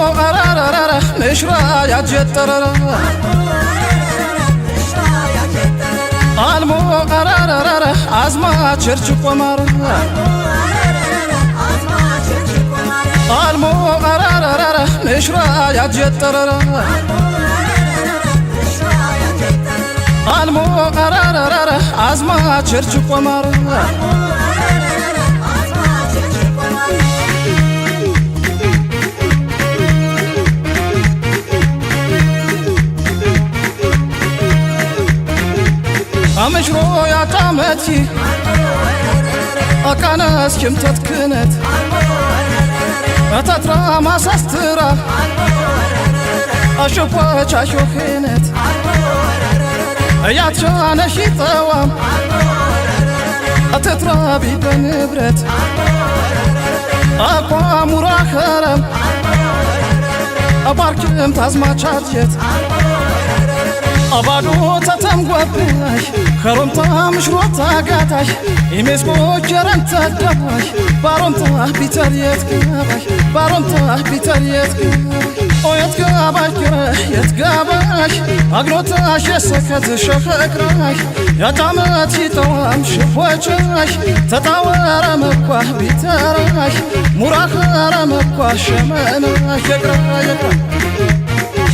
أرارارا مشرا يا جترا المو أرارارا عزما تشرش قمر المو أرارارا مشرا يا جترا المو أرارارا عزما تشرش قمر أمشرو يا طامتي أكانس كم تتكنت أتترى ما سسترى أشوفك أشوخينت يا تشانا شي طوام أتترى بي بنبرت أقوى مراخرم أباركم تازما تشارجت أبادو تتمقباش خرمتا مشروطا قاتاش يمسكو جرنتا دباش بارونتا بيتريت كاباش بارونتا بيتريت ويتقاباش كره يتقاباش أقنوتاش يسكت شخكراش يتعمتي توام شفوجاش تتاور مكواه بيتراش مراخر مكواه شماناش يقرا يقرا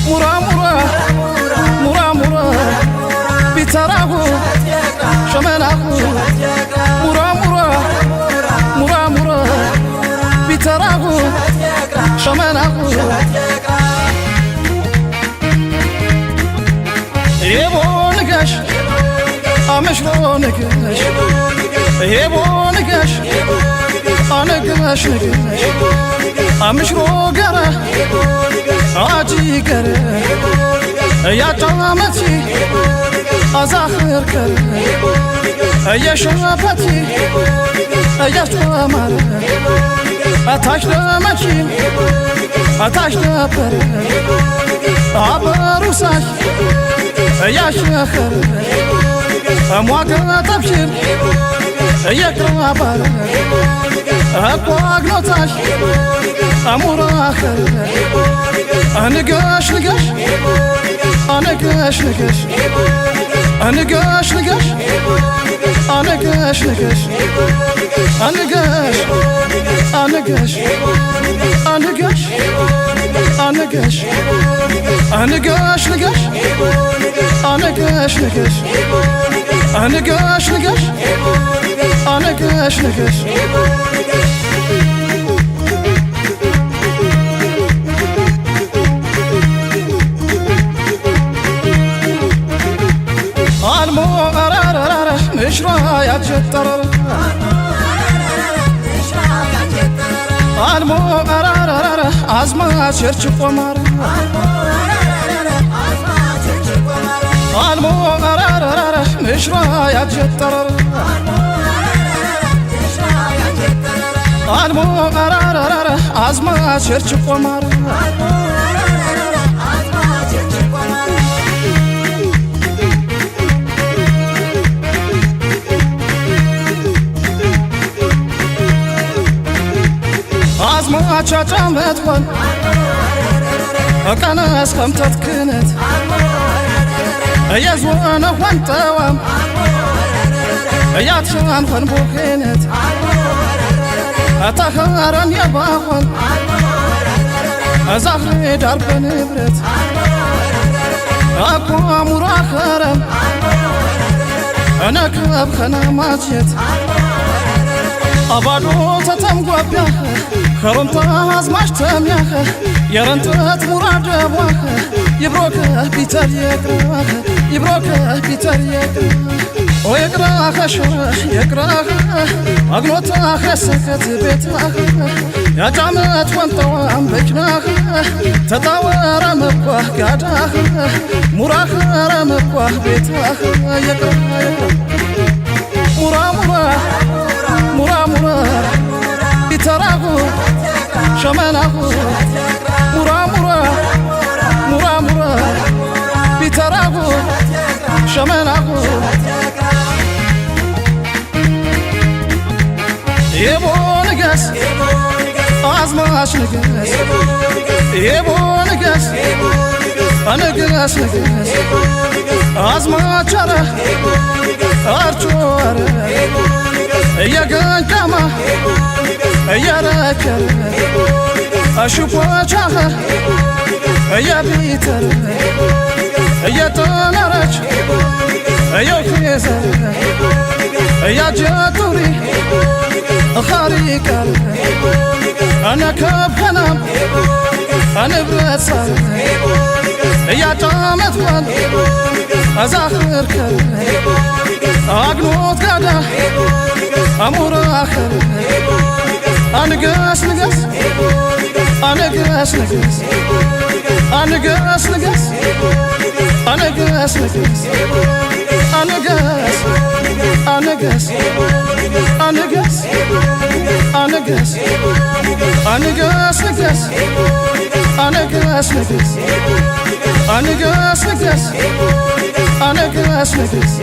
مرا مرا مرا مرا بيتراغو شمناغو مرا مرا مرا مرا بيتراغو شمناغو يبو نقاش أمشلو نقاش يبو نقاش أنقاش نقاش أمشلو قرا عاجي قرا يا طامتي أزاخر كرا يا شابتي يا طامر أتاش لمشي أتاش لبر عبروساش يا شخر مواقع تبشر يا كرابر أبواق نوتاش أموراخر نقاش نقاش نقاش نقاش نقاش نقاش نقاش نقاش نقاش نقاش نقاش نقاش نقاش نقاش نقاش نقاش نقاش نقاش نقاش المو أرارارا مشرا يا جترا المو أرارارا عزما تشرش قمر المو أرارارا مشرا يا جترا المو أرارارا عزما تشرش قمر عزما تشامت وان أكانس كم تتكنت يزوانا وان توام يا تشان وان بوكينت أتخارن يا باخوان أزاخي دار بنبرت أقوى مراخرم أنا كاب خنا ماتشت أبادو تتمقبياخ خرمتا عزماش تمياخ يرنتت مراد أبواخ يبروك بيتر يقراخ يبروك بيتر يقراخ ويقراخ شرح يقراخ أقنوتاخ سكت بيتاخ يا جامت وانتوام بكناخ تتاور مبواه قاداخ مراخر مبواه بيتاخ يقرا يقرا مرا مرا مرا مرا بيتراغو شمناغو مرا مرا مرا مرا بيتراغو شمناغو يبو نقاس አዝማች ንገስ ኤቦ ንገስ ንገስ ንገስ አዝማች አረ አርቾ አረ እየገንቀማ እየረከረ አሽቆቻኸ እየቢተረ እየተመረች እየፌዘረ እያጀቱሪ ኻሪቀረ አነከብከናም አንብረትሳረ እያጫመትኳን አዛኽርከረ አግኖት ጋዳ አሙራኸረ አንገስ ንገስ አንገስ ንገስ አንገስ ንገስ አንገስ ንገስ አንገስ አንገስ አንገስ አንገስ አንገስ ንገስ አንገስ ንገስ አንገስ ንገስ አንገስ ንገስ